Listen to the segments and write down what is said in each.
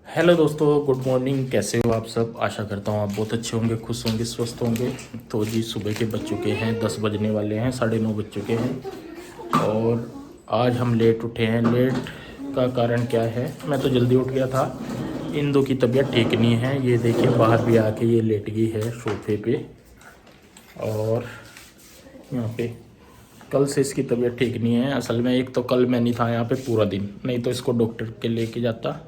Hello दोस्तों, good morning. कैसे हो आप सब? आशा करता हूँ आप बहुत अच्छे होंगे, खुश होंगे, स्वस्थ होंगे। तो जी सुबह के बज चुके हैं, 10 बजने वाले हैं, 9:30 बज चुके हैं। और आज हम लेट उठे हैं। लेट का कारण क्या है? मैं तो जल्दी उठ गया था। इन दो की तबीयत ठीक नहीं है। ये देखिए बाहर भी आके ये लेट गई है सोफे पे। और यहाँ पे कल से इसकी तबीयत ठीक नहीं है। असल में एक तो कल मैं नहीं था यहाँ पे पूरा दिन, नहीं तो इसको डॉक्टर के लेके जाता।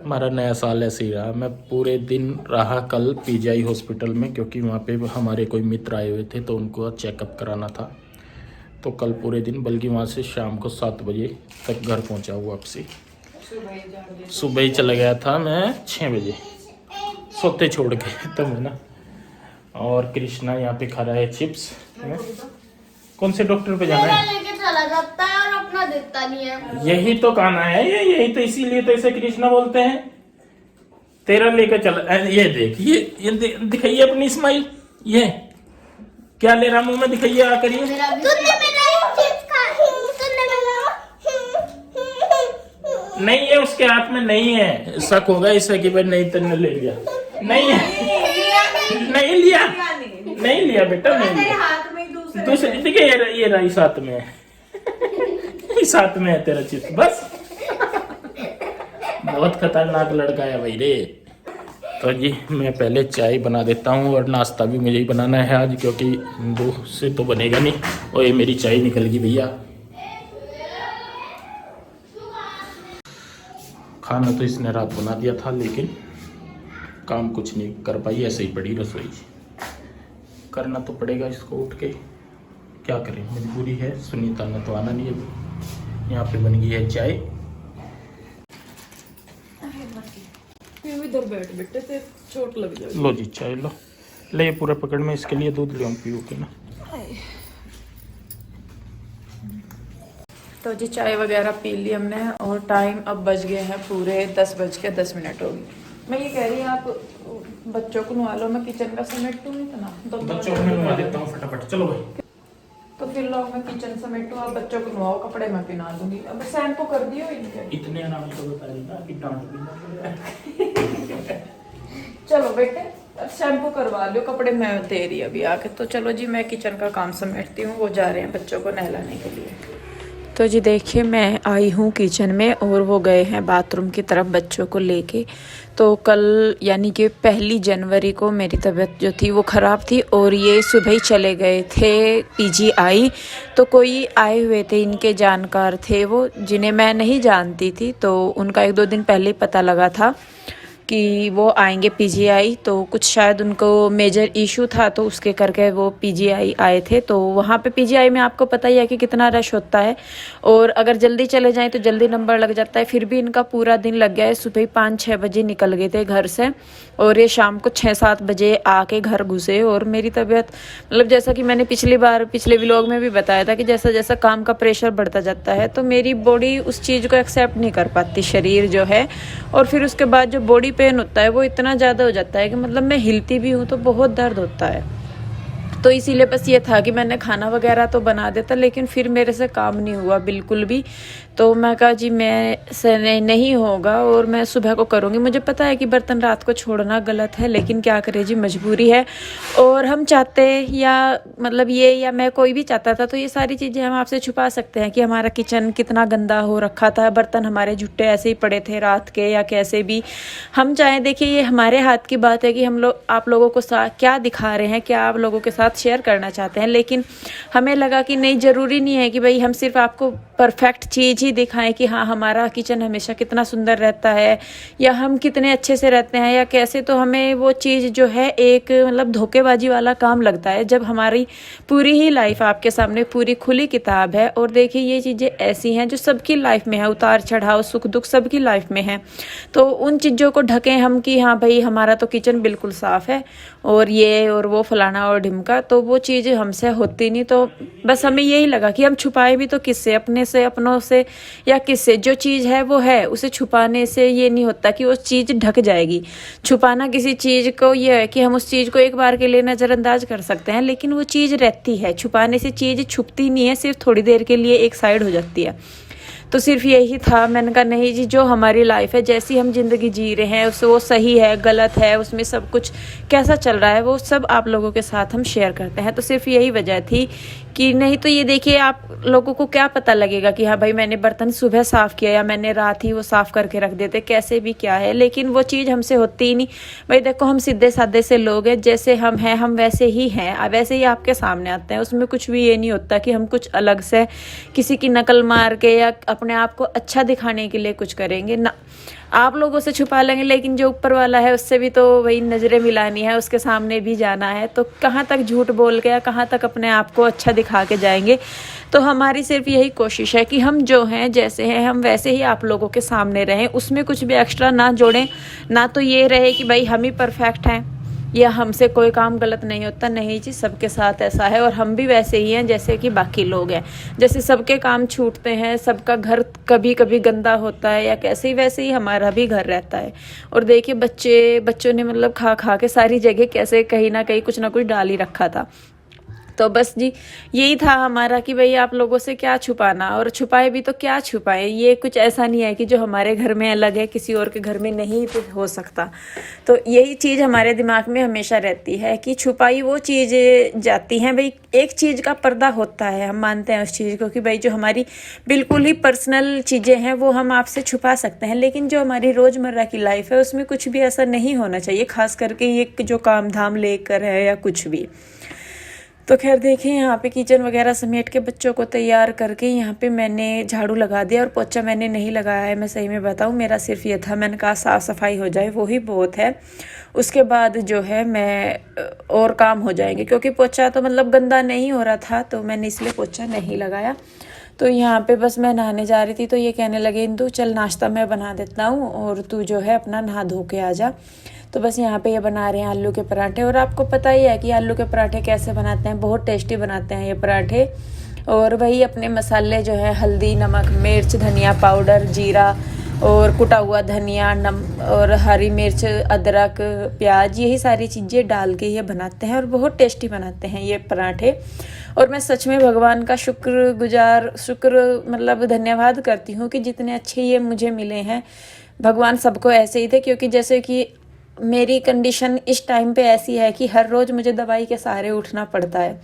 हमारा नया साल ऐसे ही रहा। मैं पूरे दिन रहा कल पीजीआई हॉस्पिटल में, क्योंकि वहाँ पे हमारे कोई मित्र आए हुए थे तो उनको चेकअप कराना था। तो कल पूरे दिन, बल्कि वहाँ से शाम को 7 बजे तक घर पहुँचा हूँ वापसी। सुबह ही चला गया था मैं 6 बजे सोते छोड़ के तो ना। और कृष्णा यहाँ पे खा रहा है चिप्स। कौन से डॉक्टर पे जाना है? चला जाता है और अपना देता नहीं है। यही तो कहना है, यही तो, इसीलिए तो इसे कृष्णा बोलते हैं। तेरा लेकर चला। ये देख, ये दिखाइए अपनी स्माइल। ये क्या ले रहा मुंह में? दिखाइए आकर। ये नहीं है, उसके हाथ में नहीं है। शक होगा इसे कि भाई नहीं तेने ले लिया। नहीं है, नहीं लिया, नहीं लिया बेटा, नहीं लिया। दूसरे देखिए, ये रहा इस हाथ में है। इस हाथ में है तेरा चिप्स। बस बहुत खतरनाक लड़का है भाई रे। तो जी मैं पहले चाय बना देता हूँ, और नाश्ता भी मुझे ही बनाना है आज, क्योंकि दूध से तो बनेगा नहीं। और ये मेरी चाय निकल गई भैया। खाना तो इसने रात बना दिया था, लेकिन काम कुछ नहीं कर पाई, ऐसे ही पड़ी रसोई। करना तो पड़ेगा इसको उठ के, क्या करें, मजबूरी है। सुनीता ने तो आना नहीं है। यहाँ पे बन गई है चाय। इधर बैठ बेटे, ते चोट लग जाएगी। लो जी चाय लो। ले पूरा पकड़ में, इसके लिए दूध ले पियो के ना। तो जी चाय वगैरह पी ली हमने, और टाइम अब बज गए हैं पूरे 10:10 हो गए। मैं ये कह रही हूँ आप बच्चों को नवा लो, मैं किचन का समेटूँ इतना। तो बच्चों को नवा देता हूँ फटाफट। चलो भाई। तो फिर लो मैं किचन समेटूँ, आप बच्चों को नवाओ, कपड़े मैं पहना दूंगी। अब शैम्पू कर दियो इनके। इतने आराम से बता रही ना कि डांट भी ना पड़े। चलो बेटे अब शैम्पू करवा लो, कपड़े मैं दे रही अभी आके। तो चलो जी मैं किचन का काम समेटती हूँ, वो जा रहे हैं बच्चों को नहलाने के लिए। तो जी देखिए मैं आई हूँ किचन में, और वो गए हैं बाथरूम की तरफ बच्चों को लेके। तो कल यानी कि 1 जनवरी को मेरी तबीयत जो थी वो ख़राब थी, और ये सुबह ही चले गए थे पीजीआई। तो कोई आए हुए थे, इनके जानकार थे वो, जिन्हें मैं नहीं जानती थी। तो उनका 1-2 दिन पहले ही पता लगा था कि वो आएंगे पीजीआई। तो कुछ शायद उनको मेजर इशू था, तो उसके करके वो पीजीआई आए थे। तो वहाँ पे पीजीआई में आपको पता ही है कि कितना रश होता है, और अगर जल्दी चले जाएं तो जल्दी नंबर लग जाता है। फिर भी इनका पूरा दिन लग गया है। सुबह 5-6 बजे निकल गए थे घर से, और ये शाम को 6-7 बजे आके घर घुसे। और मेरी तबीयत मतलब जैसा कि मैंने पिछले व्लॉग में भी बताया था कि जैसा जैसा काम का प्रेशर बढ़ता जाता है, तो मेरी बॉडी उस चीज़ को एक्सेप्ट नहीं कर पाती, शरीर जो है। और फिर उसके बाद जो बॉडी पेन होता है वो इतना ज़्यादा हो जाता है कि मतलब मैं हिलती भी हूँ तो बहुत दर्द होता है। तो इसीलिए बस ये था कि मैंने खाना वगैरह तो बना देता, लेकिन फिर मेरे से काम नहीं हुआ बिल्कुल भी। तो मैं कहा जी मैं से नहीं होगा, और मैं सुबह को करूँगी। मुझे पता है कि बर्तन रात को छोड़ना गलत है, लेकिन क्या करें जी, मजबूरी है। और हम चाहते या मतलब ये, या मैं कोई भी चाहता था तो ये सारी चीज़ें हम आपसे छुपा सकते हैं कि हमारा किचन कितना गंदा हो रखा था, बर्तन हमारे जुट्टे ऐसे ही पड़े थे रात के, या कैसे भी हम चाहें। देखिए ये हमारे हाथ की बात है कि हम लोग आप लोगों को क्या दिखा रहे हैं, क्या आप लोगों के साथ शेयर करना चाहते हैं। लेकिन हमें लगा कि नहीं, ज़रूरी नहीं है कि भाई हम सिर्फ आपको परफेक्ट चीज़ ही दिखाएं कि हाँ हमारा किचन हमेशा कितना सुंदर रहता है, या हम कितने अच्छे से रहते हैं, या कैसे। तो हमें वो चीज़ जो है एक मतलब धोखेबाजी वाला काम लगता है, जब हमारी पूरी ही लाइफ आपके सामने पूरी खुली किताब है। और देखिए ये चीज़ें ऐसी हैं जो सबकी लाइफ में है, उतार चढ़ाव सुख दुख सबकी लाइफ में है। तो उन चीज़ों को ढकें हम कि हाँ भाई हमारा तो किचन बिल्कुल साफ़ है, और ये और वो फलाना और ढिमका, तो वो चीज़ हमसे होती नहीं। तो बस हमें यही लगा कि हम छुपाए भी तो किससे, अपने से, अपनों से, या किससे। जो चीज़ है वो है, उसे छुपाने से ये नहीं होता कि वो चीज़ ढक जाएगी। छुपाना किसी चीज़ को ये है कि हम उस चीज़ को एक बार के लिए नज़रअंदाज कर सकते हैं, लेकिन वो चीज़ रहती है। छुपाने से चीज़ छुपती नहीं है, सिर्फ थोड़ी देर के लिए एक साइड हो जाती है। तो सिर्फ यही था। मैंने कहा नहीं जी, जो हमारी लाइफ है, जैसी हम ज़िंदगी जी रहे हैं उस वो सही है गलत है, उसमें सब कुछ कैसा चल रहा है वो सब आप लोगों के साथ हम शेयर करते हैं। तो सिर्फ यही वजह थी कि नहीं तो ये देखिए आप लोगों को क्या पता लगेगा कि हाँ भाई मैंने बर्तन सुबह साफ़ किया या मैंने रात ही वो साफ़ करके रख देते, कैसे भी क्या है, लेकिन वो चीज़ हमसे होती ही नहीं। भाई देखो हम सीधे साधे से लोग हैं, जैसे हम हैं हम वैसे ही हैं, वैसे ही आपके सामने आते हैं। उसमें कुछ भी ये नहीं होता कि हम कुछ अलग से किसी की नकल मार के या अपने आप को अच्छा दिखाने के लिए कुछ करेंगे ना। आप लोगों से छुपा लेंगे, लेकिन जो ऊपर वाला है उससे भी तो वही नज़रें मिलानी है, उसके सामने भी जाना है। तो कहाँ तक झूठ बोल के या कहाँ तक अपने आप को अच्छा दिखा के जाएंगे। तो हमारी सिर्फ यही कोशिश है कि हम जो हैं जैसे हैं हम वैसे ही आप लोगों के सामने रहें, उसमें कुछ भी एक्स्ट्रा ना जोड़ें। ना तो ये रहे कि भाई हम ही परफेक्ट हैं या हमसे कोई काम गलत नहीं होता, नहीं जी, सबके साथ ऐसा है और हम भी वैसे ही हैं जैसे कि बाकी लोग हैं। जैसे सबके काम छूटते हैं, सबका घर कभी कभी गंदा होता है या कैसे ही, वैसे ही हमारा भी घर रहता है। और देखिए बच्चों ने मतलब खा खा के सारी जगह कैसे कहीं ना कहीं कुछ ना कुछ डाल ही रखा था। तो बस जी यही था हमारा कि भाई आप लोगों से क्या छुपाना, और छुपाए भी तो क्या छुपाए। ये कुछ ऐसा नहीं है कि जो हमारे घर में अलग है किसी और के घर में नहीं हो सकता। तो यही चीज़ हमारे दिमाग में हमेशा रहती है कि छुपाई वो चीज़ें जाती हैं। भाई एक चीज़ का पर्दा होता है, हम मानते हैं उस चीज़ को कि भाई जो हमारी बिल्कुल ही पर्सनल चीज़ें हैं वो हम आपसे छुपा सकते हैं, लेकिन जो हमारी रोज़मर्रा की लाइफ है उसमें कुछ भी ऐसा नहीं होना चाहिए, खास करके ये जो काम धाम लेकर है या कुछ भी। तो खैर देखिए यहाँ पे किचन वगैरह समेट के बच्चों को तैयार करके यहाँ पे मैंने झाड़ू लगा दिया और पोछा मैंने नहीं लगाया है। मैं सही में बताऊँ, मेरा सिर्फ ये था, मैंने कहा साफ़ सफाई हो जाए वो ही बहुत है, उसके बाद जो है मैं और काम हो जाएंगे, क्योंकि पोछा तो मतलब गंदा नहीं हो रहा था तो मैंने इसलिए पोछा नहीं लगाया। तो यहाँ पे बस मैं नहाने जा रही थी तो ये कहने लगे इंदु चल नाश्ता मैं बना देता हूँ और तू जो है अपना नहा धो के आ जा। तो बस यहाँ पे ये बना रहे हैं आलू के पराठे, और आपको पता ही है कि आलू के पराठे कैसे बनाते हैं, बहुत टेस्टी बनाते हैं ये पराठे। और वही अपने मसाले जो है हल्दी, नमक, मिर्च, धनिया पाउडर, जीरा और कुटा हुआ धनिया, और हरी मिर्च, अदरक, प्याज, यही सारी चीज़ें डाल के ये बनाते हैं और बहुत टेस्टी बनाते हैं ये पराठे। और मैं सच में भगवान का शुक्र मतलब धन्यवाद करती हूँ कि जितने अच्छे ये मुझे मिले हैं, भगवान सबको ऐसे ही थे। क्योंकि जैसे कि मेरी कंडीशन इस टाइम पे ऐसी है कि हर रोज़ मुझे दवाई के सहारे उठना पड़ता है,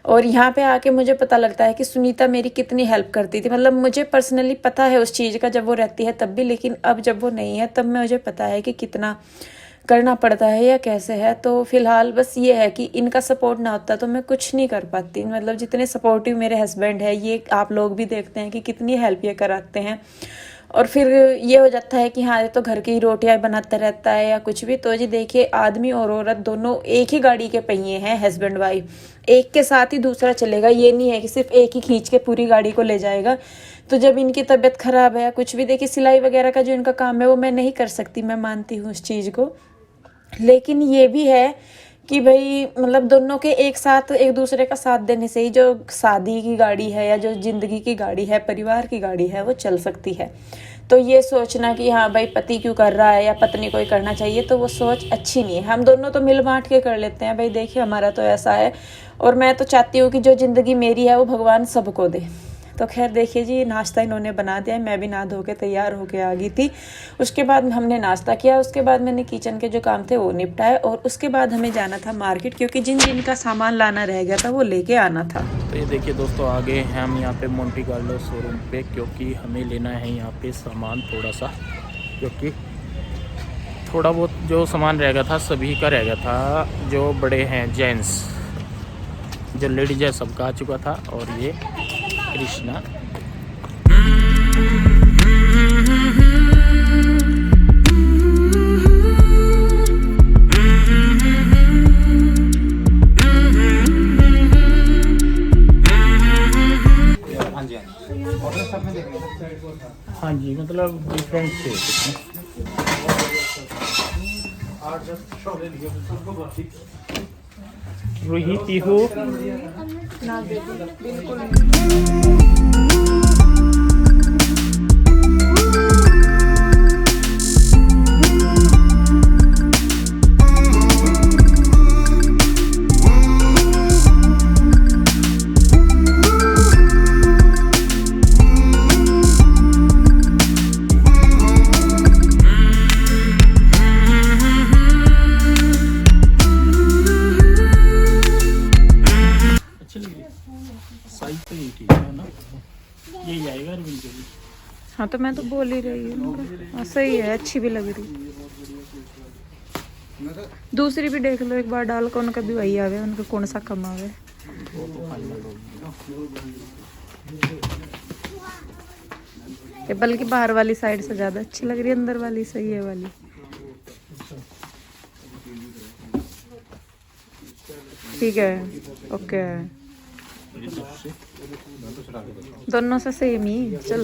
और यहाँ पे आके मुझे पता लगता है कि सुनीता मेरी कितनी हेल्प करती थी। मतलब मुझे पर्सनली पता है उस चीज़ का, जब वो रहती है तब भी, लेकिन अब जब वो नहीं है तब मुझे पता है कि कितना करना पड़ता है या कैसे है। तो फिलहाल बस ये है कि इनका सपोर्ट ना होता तो मैं कुछ नहीं कर पाती। मतलब जितने सपोर्टिव मेरे हस्बैंड है, ये आप लोग भी देखते हैं कि कितनी हेल्प ये कराते हैं। और फिर ये हो जाता है कि हाँ ये तो घर की रोटियां बनाता रहता है या कुछ भी। तो जी देखिए आदमी और औरत दोनों एक ही गाड़ी के पहिए हैं, हस्बैंड वाइफ, एक के साथ ही दूसरा चलेगा। ये नहीं है कि सिर्फ एक ही खींच के पूरी गाड़ी को ले जाएगा। तो जब इनकी तबीयत खराब है या कुछ भी, देखिए सिलाई वगैरह का जो इनका काम है वो मैं नहीं कर सकती, मैं मानती हूँ उस चीज़ को, लेकिन ये भी है कि भाई मतलब दोनों के एक साथ एक दूसरे का साथ देने से ही जो शादी की गाड़ी है या जो ज़िंदगी की गाड़ी है, परिवार की गाड़ी है, वो चल सकती है। तो ये सोचना कि हाँ भाई पति क्यों कर रहा है या पत्नी को ही करना चाहिए, तो वो सोच अच्छी नहीं है। हम दोनों तो मिल बांट के कर लेते हैं। भाई देखिए हमारा तो ऐसा है, और मैं तो चाहती हूँ कि जो ज़िंदगी मेरी है वो भगवान सबको दे। तो खैर देखिए जी नाश्ता इन्होंने बना दिया, मैं भी नहा धो के तैयार होके आ गई थी। उसके बाद हमने नाश्ता किया, उसके बाद मैंने किचन के जो काम थे वो निपटाए, और उसके बाद हमें जाना था मार्केट, क्योंकि जिन का सामान लाना रह गया था वो लेके आना था। तो ये देखिए दोस्तों आगे हैं हम यहाँ पे मोंटी कार्लो शोरूम पे, क्योंकि हमें लेना है यहाँ पे सामान थोड़ा सा, क्योंकि थोड़ा बहुत जो सामान रह गया था सभी का रह गया था। जो बड़े हैं जेंट्स, जो लेडीज है सबका आ चुका था। और ये कृष्णा हाँ जी, मतलब डिफरेंट थे रूही पीहू हाँ तो मैं तो बोल ही रही हूँ। हाँ, सही है, अच्छी भी लग रही। दूसरी भी देख लो एक बार डाल कर, उनका भी वही आवे, उनका कौन सा कम आवे। ये बल्कि बाहर वाली साइड से ज्यादा अच्छी लग रही है, अंदर वाली सही है वाली। ठीक है, ओके। दोनों से सेम ही चल।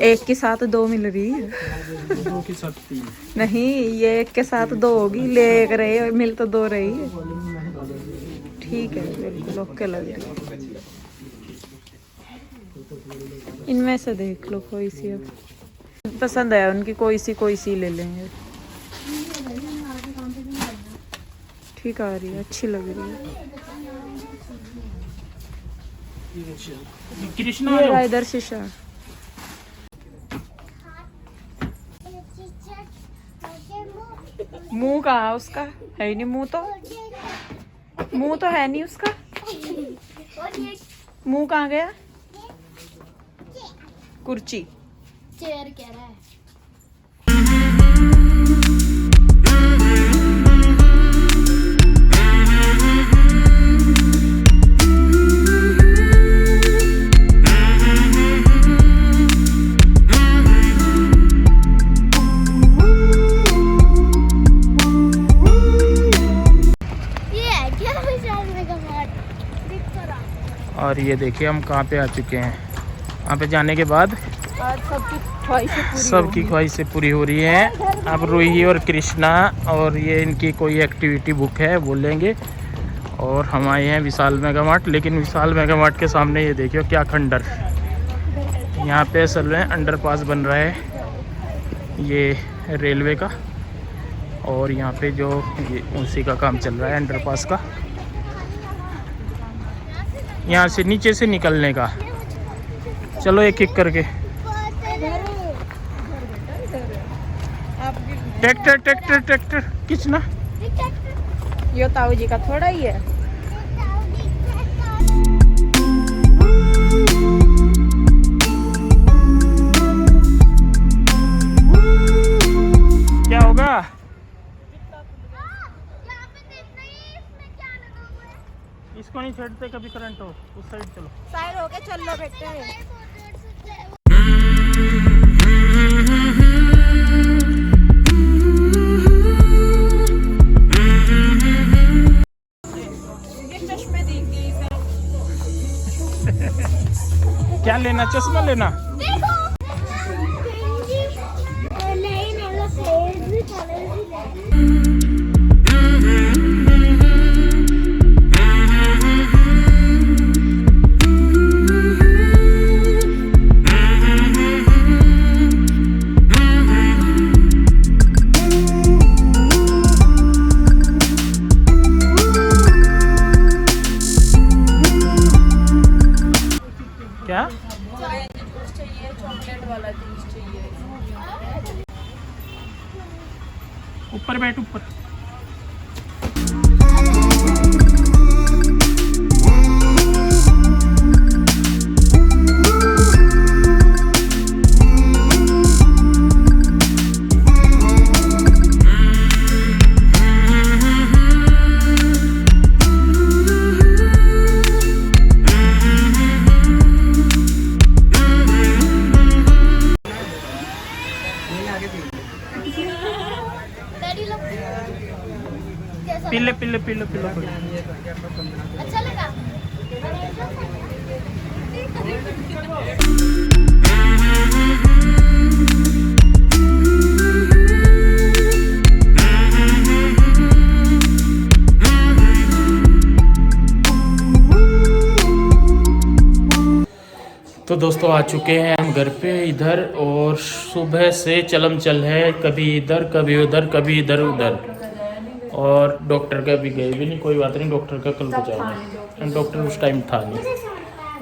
एक के साथ दो मिल रही है, दो के साथ तीन नहीं ये एक के साथ दो होगी, ले एक रहे मिल तो दो रही है। ठीक है, बिल्कुल ओके लग रही है। इनमें से देख लो कोई सी अब पसंद है उनकी, कोई सी ले लेंगे। ठीक आ रही है, अच्छी लग रही है। कृष्णा ये रहा इधर शीशा। मुंह कहाँ उसका है ही नहीं, मुंह तो है नहीं उसका। मुंह कहाँ गया? कुर्सी चेयर कह रहा है। और ये देखिए हम कहाँ पे आ चुके हैं। वहाँ पे जाने के बाद आज सबकी ख्वाहिशें पूरी हो रही हैं। अब रूही और कृष्णा और ये इनकी कोई एक्टिविटी बुक है वो लेंगे। और हम आए हैं विशाल मेगा मार्ट, लेकिन विशाल मेगा मार्ट के सामने ये देखियो क्या खंडर। यहाँ पे असल में अंडरपास बन रहा है ये रेलवे का, और यहाँ पे जो ये उसी का काम चल रहा है अंडरपास का, यहाँ से नीचे से निकलने का। चलो एक एक करके। ट्रैक्टर ट्रैक्टर ट्रैक्टर खींचना। ये ताऊ जी का थोड़ा ही है। क्या होगा? इसको नहीं छेड़ते, कभी करंट हो उस साइड चलो। साइड होके चल लो बेटे। क्या लेना? चश्मा लेना? क्या? चाहिए चॉकलेट वाला जूस चाहिए। ऊपर बैठ ऊपर। पीले पीले पीले पीले अच्छा लगा। तो दोस्तों आ चुके हैं हम घर पे इधर, और सुबह से चलम चल है, कभी इधर कभी उधर कभी इधर उधर। और डॉक्टर का भी गए भी नहीं, कोई बात नहीं, डॉक्टर का कल पहुँचाएंगे, डॉक्टर उस टाइम था नहीं।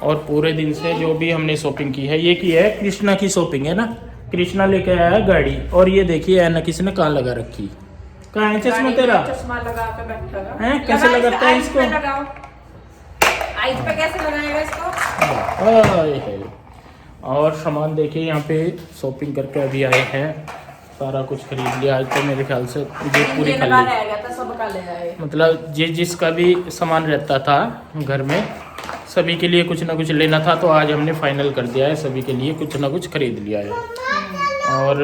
और पूरे दिन से जो भी हमने शॉपिंग की है, ये की है कृष्णा की शॉपिंग है ना, कृष्णा लेके आया है गाड़ी। और ये देखिए है ना किसने कहाँ लगा रखी। कहाँ है चश्मा तेरा? चश्मा लगा के बैठा है, कैसे लगाता है इसको? आइज पे कैसे लगाएगा इसको? और सामान देखिए यहाँ पे शॉपिंग करके अभी आए हैं, सारा कुछ खरीद लिया। आज तो मेरे ख्याल से ये पूरी जिनका खाली, रह गया था सबका ले आए। मतलब जिसका भी सामान रहता था घर में सभी के लिए कुछ ना कुछ लेना था, तो आज हमने फाइनल कर दिया है, सभी के लिए कुछ ना कुछ खरीद लिया है। और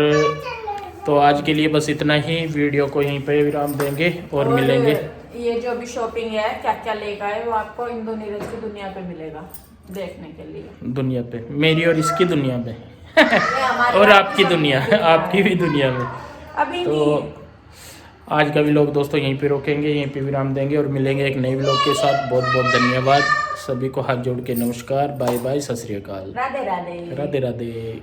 तो आज के लिए बस इतना ही, वीडियो को यहीं पे विराम देंगे और मिलेंगे। ये जो भी शॉपिंग है क्या क्या लेकर आए वो आपको इंदु नीरज की दुनिया पे मिलेगा देखने के लिए। दुनिया पे, मेरी और इसकी दुनिया में ये हमारे और आपकी दुनिया, आपकी भी दुनिया में। अभी तो आज का व्लॉग दोस्तों यहीं पे रोकेंगे, यहीं पे विराम देंगे और मिलेंगे एक नए व्लॉग के साथ। बहुत बहुत धन्यवाद सभी को, हाथ जोड़ के नमस्कार, बाय बाय, सत श्री अकाल, राधे राधे। राधे राधे।